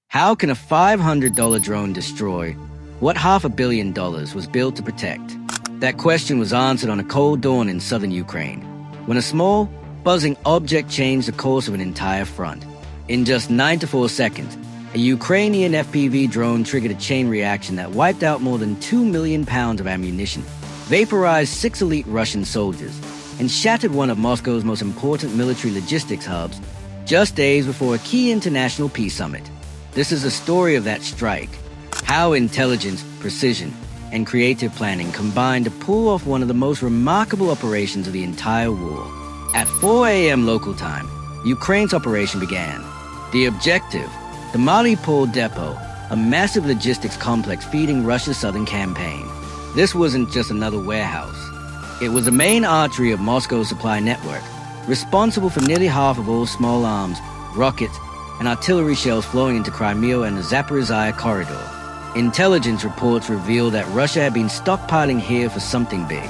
How can a $500 drone destroy what $500 million was built to protect? That question was answered on a cold dawn in southern Ukraine, when a small, buzzing object changed the course of an entire front. In just 9 to 4 seconds, a Ukrainian FPV drone triggered a chain reaction that wiped out more than 2 million pounds of ammunition, vaporized 6 elite Russian soldiers, and shattered one of Moscow's most important military logistics hubs just days before a key international peace summit. This is a story of that strike, how intelligence, precision, and creative planning combined to pull off one of the most remarkable operations of the entire war. At 4 a.m. local time, Ukraine's operation began. The objective, the Mariupol Depot, a massive logistics complex feeding Russia's southern campaign. This wasn't just another warehouse. It was the main artery of Moscow's supply network, responsible for nearly half of all small arms, rockets, and artillery shells flowing into Crimea and the Zaporizhia corridor. Intelligence reports revealed that Russia had been stockpiling here for something big,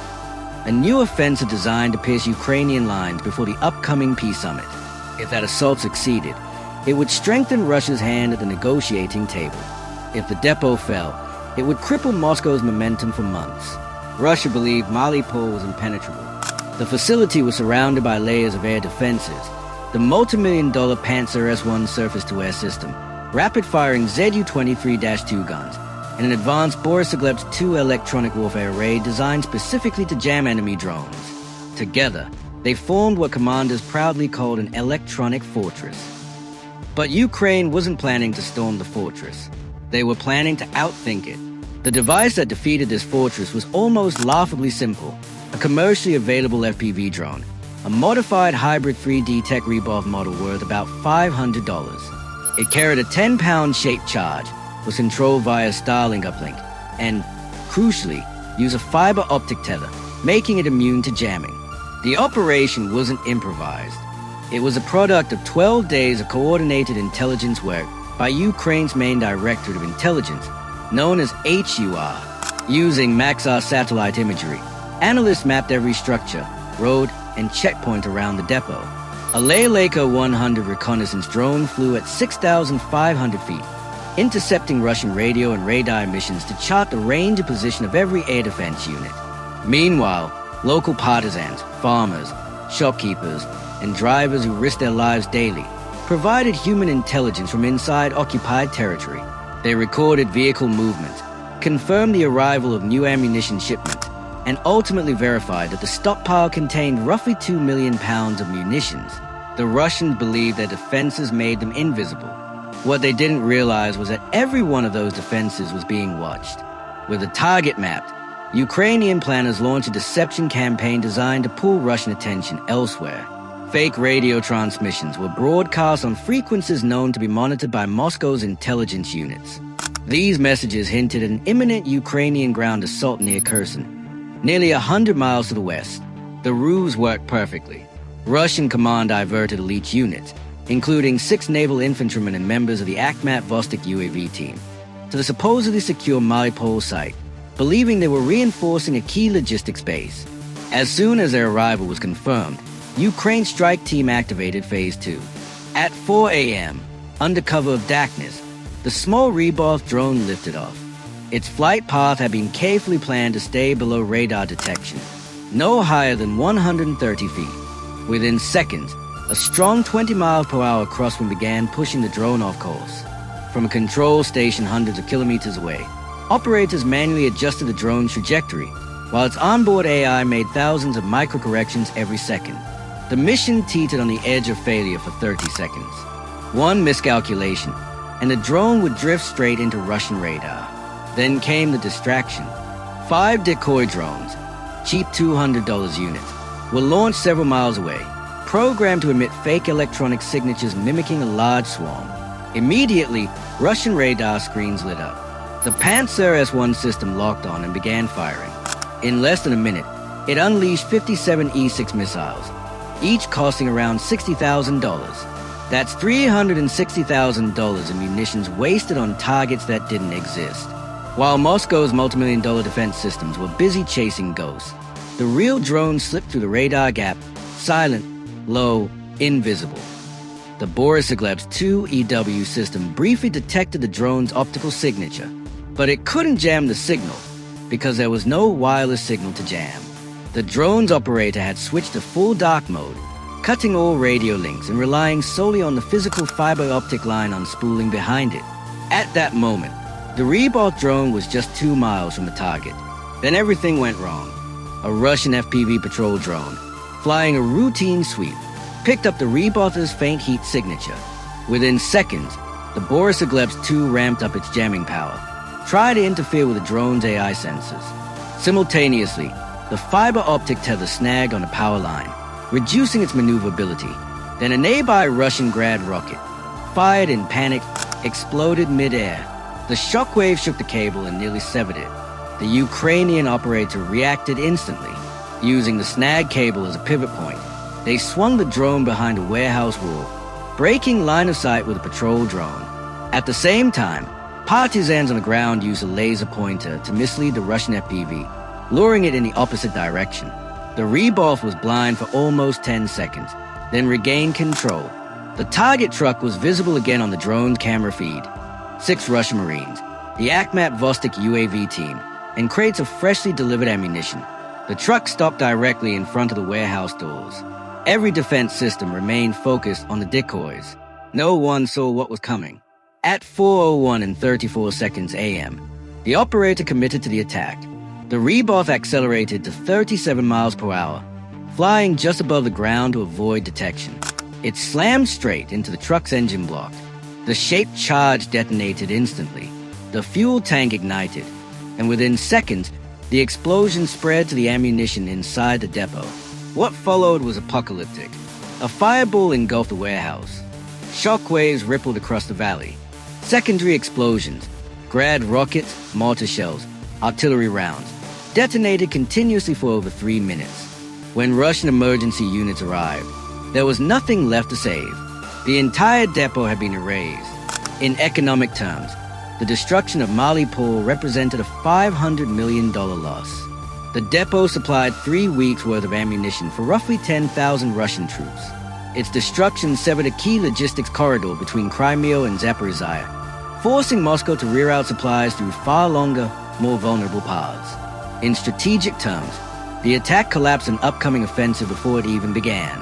a new offensive designed to pierce Ukrainian lines before the upcoming peace summit. If that assault succeeded, it would strengthen Russia's hand at the negotiating table. If the depot fell, it would cripple Moscow's momentum for months. Russia believed Mariupol was impenetrable. The facility was surrounded by layers of air defenses, the multi-million-dollar Panzer S-1 surface-to-air system, rapid-firing Zu-23-2 guns, and an advanced Borisovlev-2 electronic warfare array designed specifically to jam enemy drones. Together, they formed what commanders proudly called an electronic fortress. But Ukraine wasn't planning to storm the fortress. They were planning to outthink it. The device that defeated this fortress was almost laughably simple, a commercially available FPV drone, a modified hybrid 3D tech rebuild model worth about $500. It carried a 10-pound shaped charge, was controlled via Starlink uplink, and, crucially, used a fiber optic tether, making it immune to jamming. The operation wasn't improvised. It was a product of 12 days of coordinated intelligence work by Ukraine's main Directorate of Intelligence, known as HUR. Using Maxar satellite imagery, analysts mapped every structure, road, and checkpoint around the depot. A Leica 100 reconnaissance drone flew at 6,500 feet, intercepting Russian radio and radar emissions to chart the range and position of every air defense unit. Meanwhile, local partisans, farmers, shopkeepers, and drivers who risked their lives daily provided human intelligence from inside occupied territory. They recorded vehicle movements, confirmed the arrival of new ammunition shipments, and ultimately verified that the stockpile contained roughly 2 million pounds of munitions. The Russians believed their defenses made them invisible. What they didn't realize was that every one of those defenses was being watched. With a target mapped, Ukrainian planners launched a deception campaign designed to pull Russian attention elsewhere. Fake radio transmissions were broadcast on frequencies known to be monitored by Moscow's intelligence units. These messages hinted at an imminent Ukrainian ground assault near Kherson, nearly 100 miles to the west. The ruse worked perfectly. Russian command diverted elite units, including 6 naval infantrymen and members of the Akhmat Vostok UAV team, to the supposedly secure Mariupol site, believing they were reinforcing a key logistics base. As soon as their arrival was confirmed, Ukraine's strike team activated Phase 2. At 4 a.m., under cover of darkness, the small Ryabov drone lifted off. Its flight path had been carefully planned to stay below radar detection, no higher than 130 feet. Within seconds, a strong 20 miles per hour crosswind began pushing the drone off course. From a control station hundreds of kilometers away, operators manually adjusted the drone's trajectory, while its onboard AI made thousands of micro-corrections every second. The mission teetered on the edge of failure for 30 seconds. One miscalculation, and the drone would drift straight into Russian radar. Then came the distraction. 5 decoy drones, cheap $200 units, were launched several miles away, programmed to emit fake electronic signatures mimicking a large swarm. Immediately, Russian radar screens lit up. The Panzer S-1 system locked on and began firing. In less than a minute, it unleashed 57 E-6 missiles, each costing around $60,000. That's $360,000 in munitions wasted on targets that didn't exist. While Moscow's multi-million-dollar defense systems were busy chasing ghosts, the real drone slipped through the radar gap, silent, low, invisible. The Borisov's 2 EW system briefly detected the drone's optical signature, but it couldn't jam the signal because there was no wireless signal to jam. The drone's operator had switched to full dark mode, cutting all radio links and relying solely on the physical fiber optic line unspooling behind it. At that moment, the Ryabov drone was just 2 miles from the target. Then everything went wrong. A Russian FPV patrol drone, flying a routine sweep, picked up the Ryabov's faint heat signature. Within seconds, the Borisov's 2 ramped up its jamming power, tried to interfere with the drone's AI sensors. Simultaneously, the fiber optic tether snagged on a power line, reducing its maneuverability. Then a nearby Russian Grad rocket, fired in panic, exploded mid-air. The shockwave shook the cable and nearly severed it. The Ukrainian operator reacted instantly. Using the snag cable as a pivot point, they swung the drone behind a warehouse wall, breaking line of sight with a patrol drone. At the same time, partisans on the ground used a laser pointer to mislead the Russian FPV, luring it in the opposite direction. The Ryabov was blind for almost 10 seconds, then regained control. The target truck was visible again on the drone's camera feed. 6 Russian Marines, the Akhmat Vostok UAV team, and crates of freshly delivered ammunition. The truck stopped directly in front of the warehouse doors. Every defense system remained focused on the decoys. No one saw what was coming. At 4:01 and 34 seconds AM, the operator committed to the attack. The Ryabov accelerated to 37 miles per hour, flying just above the ground to avoid detection. It slammed straight into the truck's engine block. The shaped charge detonated instantly. The fuel tank ignited, and within seconds, the explosion spread to the ammunition inside the depot. What followed was apocalyptic. A fireball engulfed the warehouse. Shockwaves rippled across the valley. Secondary explosions, Grad rockets, mortar shells, artillery rounds, detonated continuously for over 3 minutes. When Russian emergency units arrived, there was nothing left to save. The entire depot had been erased. In economic terms, the destruction of Mariupol represented a $500 million loss. The depot supplied 3 weeks' worth of ammunition for roughly 10,000 Russian troops. Its destruction severed a key logistics corridor between Crimea and Zaporizhia, forcing Moscow to reroute supplies through far longer, more vulnerable paths. In strategic terms, the attack collapsed an upcoming offensive before it even began.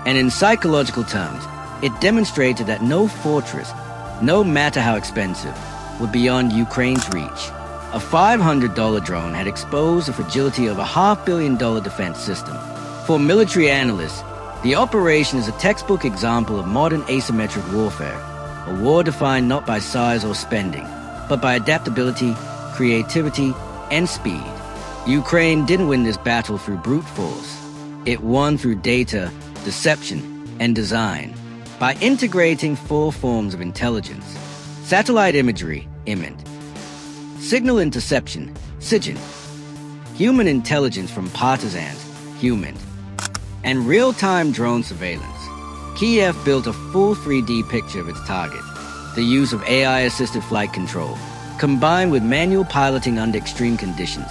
And in psychological terms, it demonstrated that no fortress, no matter how expensive, were beyond Ukraine's reach. A $500 drone had exposed the fragility of a $500 million defense system. For military analysts, the operation is a textbook example of modern asymmetric warfare, a war defined not by size or spending, but by adaptability, creativity, and speed. Ukraine didn't win this battle through brute force. It won through data, deception, and design. By integrating 4 forms of intelligence: satellite imagery, IMINT; signal interception, SIGINT; human intelligence from partisans, HUMINT; and real-time drone surveillance. Kyiv built a full 3D picture of its target. The use of AI-assisted flight control, combined with manual piloting under extreme conditions,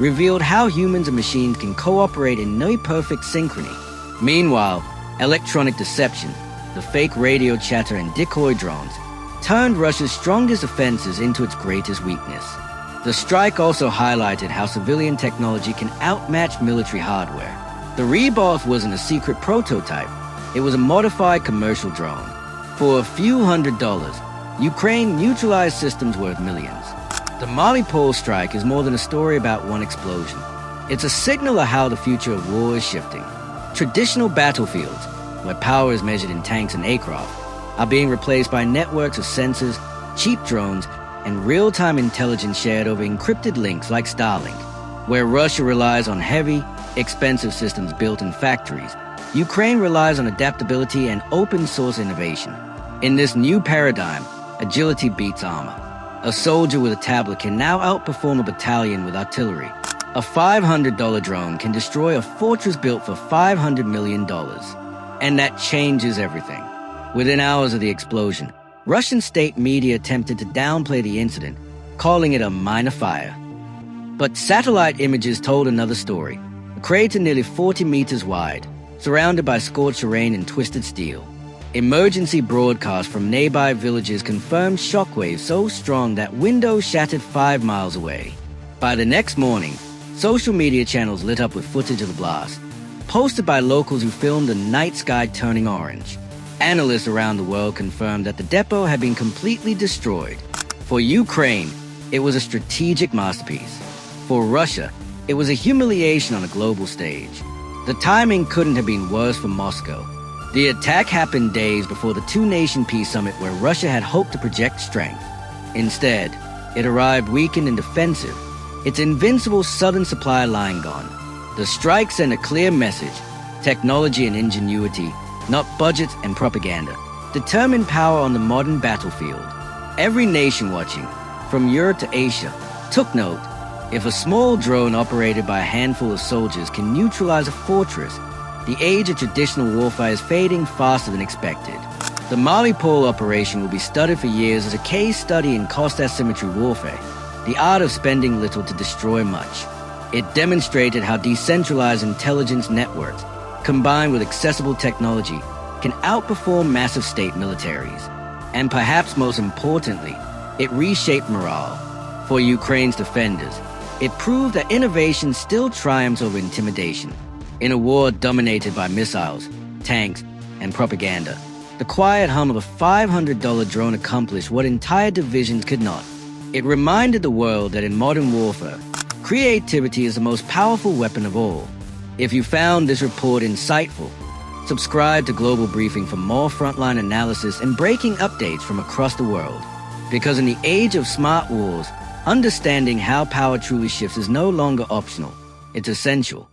revealed how humans and machines can cooperate in near-perfect synchrony. Meanwhile, electronic deception, the fake radio chatter and decoy drones, turned Russia's strongest offenses into its greatest weakness. The strike also highlighted how civilian technology can outmatch military hardware. The Ryabov wasn't a secret prototype. It was a modified commercial drone. For a few $100s, Ukraine neutralized systems worth millions. The Mariupol strike is more than a story about one explosion. It's a signal of how the future of war is shifting. Traditional battlefields, where power is measured in tanks and aircraft, are being replaced by networks of sensors, cheap drones, and real-time intelligence shared over encrypted links like Starlink. Where Russia relies on heavy, expensive systems built in factories, Ukraine relies on adaptability and open-source innovation. In this new paradigm, agility beats armor. A soldier with a tablet can now outperform a battalion with artillery. A $500 drone can destroy a fortress built for $500 million. And that changes everything. Within hours of the explosion, Russian state media attempted to downplay the incident, calling it a minor fire. But satellite images told another story. A crater nearly 40 meters wide, surrounded by scorched terrain and twisted steel. Emergency broadcasts from nearby villages confirmed shockwaves so strong that windows shattered 5 miles away. By the next morning, social media channels lit up with footage of the blast, posted by locals who filmed the night sky turning orange. Analysts around the world confirmed that the depot had been completely destroyed. For Ukraine, it was a strategic masterpiece. For Russia, it was a humiliation on a global stage. The timing couldn't have been worse for Moscow. The attack happened days before the two-nation peace summit where Russia had hoped to project strength. Instead, it arrived weakened and defensive, its invincible southern supply line gone. The strike sent a clear message: technology and ingenuity, not budgets and propaganda, determine power on the modern battlefield. Every nation watching, from Europe to Asia, took note. If a small drone operated by a handful of soldiers can neutralize a fortress, the age of traditional warfare is fading faster than expected. The Mariupol operation will be studied for years as a case study in cost asymmetry warfare, the art of spending little to destroy much. It demonstrated how decentralized intelligence networks, combined with accessible technology, can outperform massive state militaries. And perhaps most importantly, it reshaped morale. For Ukraine's defenders, it proved that innovation still triumphs over intimidation. In a war dominated by missiles, tanks, and propaganda, the quiet hum of a $500 drone accomplished what entire divisions could not. It reminded the world that in modern warfare, creativity is the most powerful weapon of all. If you found this report insightful, subscribe to Global Briefing for more frontline analysis and breaking updates from across the world. Because in the age of smart wars, understanding how power truly shifts is no longer optional. It's essential.